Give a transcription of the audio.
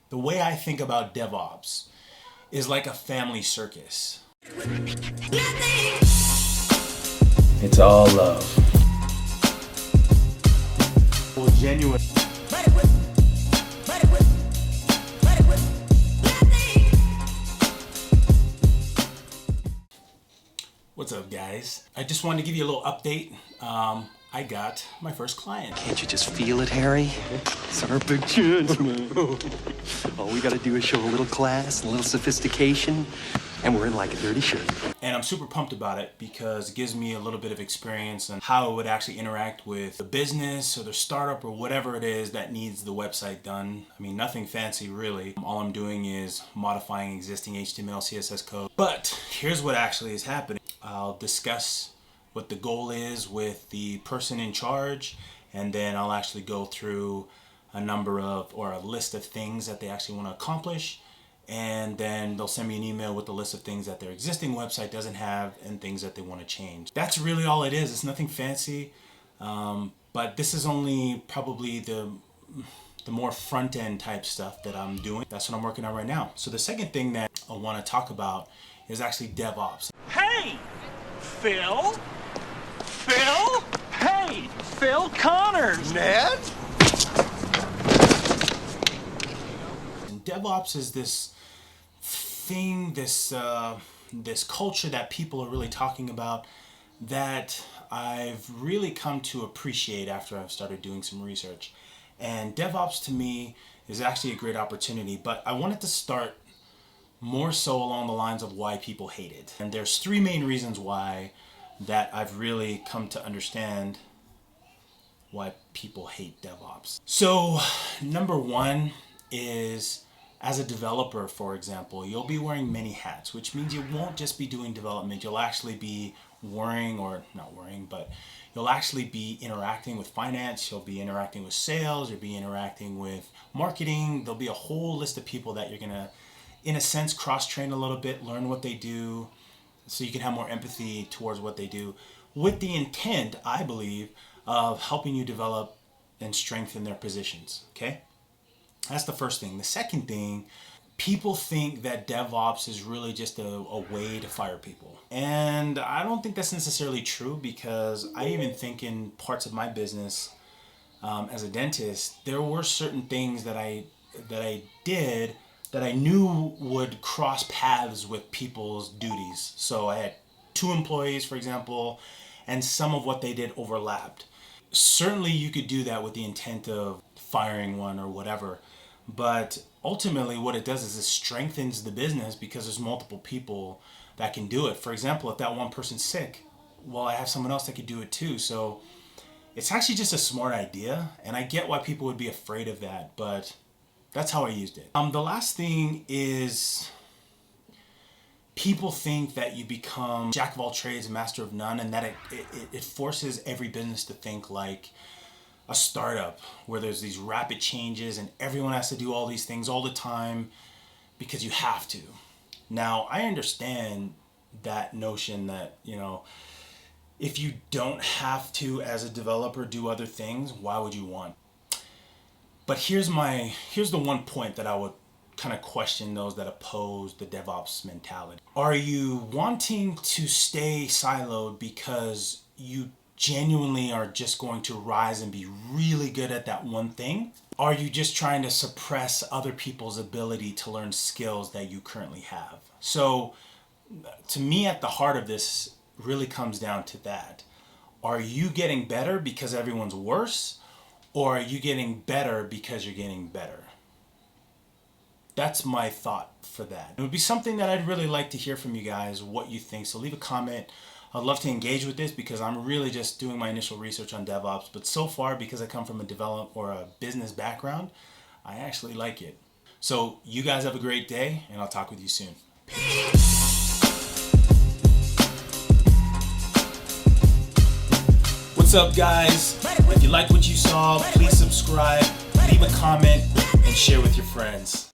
The way I think about DevOps is like a family circus. It's all love. Well, genuine. What's up, guys? I just wanted to give you a little update. I got my first client. Can't you just feel it, Harry? It's our big chance, man. All we gotta do is show a little class, a little sophistication, and we're in like a dirty shirt. And I'm super pumped about it because it gives me a little bit of experience on how it would actually interact with the business or the startup or whatever it is that needs the website done. I mean, nothing fancy really. All I'm doing is modifying existing HTML, CSS code. But here's what actually is happening. I'll discuss what the goal is with the person in charge, and then I'll actually go through a list of things that they actually want to accomplish, and then they'll send me an email with the list of things that their existing website doesn't have and things that they want to change. That's really all it is. It's nothing fancy, but this is only probably the more front-end type stuff that I'm doing. That's what I'm working on right now. So the second thing that I want to talk about is actually DevOps. Hey, Phil? Phil? Hey, Phil Connors. Ned? And DevOps is this thing, this culture that people are really talking about that I've really come to appreciate after I've started doing some research. And DevOps to me is actually a great opportunity, but I wanted to start more so along the lines of why people hate it. And there's three main reasons why that I've really come to understand why people hate DevOps. So number one is, as a developer, for example, you'll be wearing many hats, which means you won't just be doing development. You'll actually be you'll actually be interacting with finance, you'll be interacting with sales, you'll be interacting with marketing. There'll be a whole list of people that you're gonna, in a sense, cross-train a little bit, learn what they do, so you can have more empathy towards what they do, with the intent, I believe, of helping you develop and strengthen their positions, okay? That's the first thing. The second thing, people think that DevOps is really just a way to fire people. And I don't think that's necessarily true, because I even think in parts of my business, as a dentist, there were certain things that I did that I knew would cross paths with people's duties. So I had 2 employees, for example, and some of what they did overlapped. Certainly you could do that with the intent of firing one or whatever, but ultimately what it does is it strengthens the business because there's multiple people that can do it. For example, if that one person's sick, well, I have someone else that could do it too. So it's actually just a smart idea, and I get why people would be afraid of that, but that's how I used it. The last thing is, people think that you become jack of all trades, master of none, and that it forces every business to think like a startup where there's these rapid changes and everyone has to do all these things all the time because you have to. Now, I understand that notion that, if you don't have to, as a developer, do other things, why would you want? But here's the one point that I would kind of question those that oppose the DevOps mentality. Are you wanting to stay siloed because you genuinely are just going to rise and be really good at that one thing? Are you just trying to suppress other people's ability to learn skills that you currently have? So to me, at the heart of this really comes down to that. Are you getting better because everyone's worse? Or are you getting better because you're getting better? That's my thought for that. It would be something that I'd really like to hear from you guys, what you think. So leave a comment. I'd love to engage with this because I'm really just doing my initial research on DevOps. But so far, because I come from a development or a business background, I actually like it. So you guys have a great day, and I'll talk with you soon. What's up, guys? If you like what you saw, please subscribe, leave a comment, and share with your friends.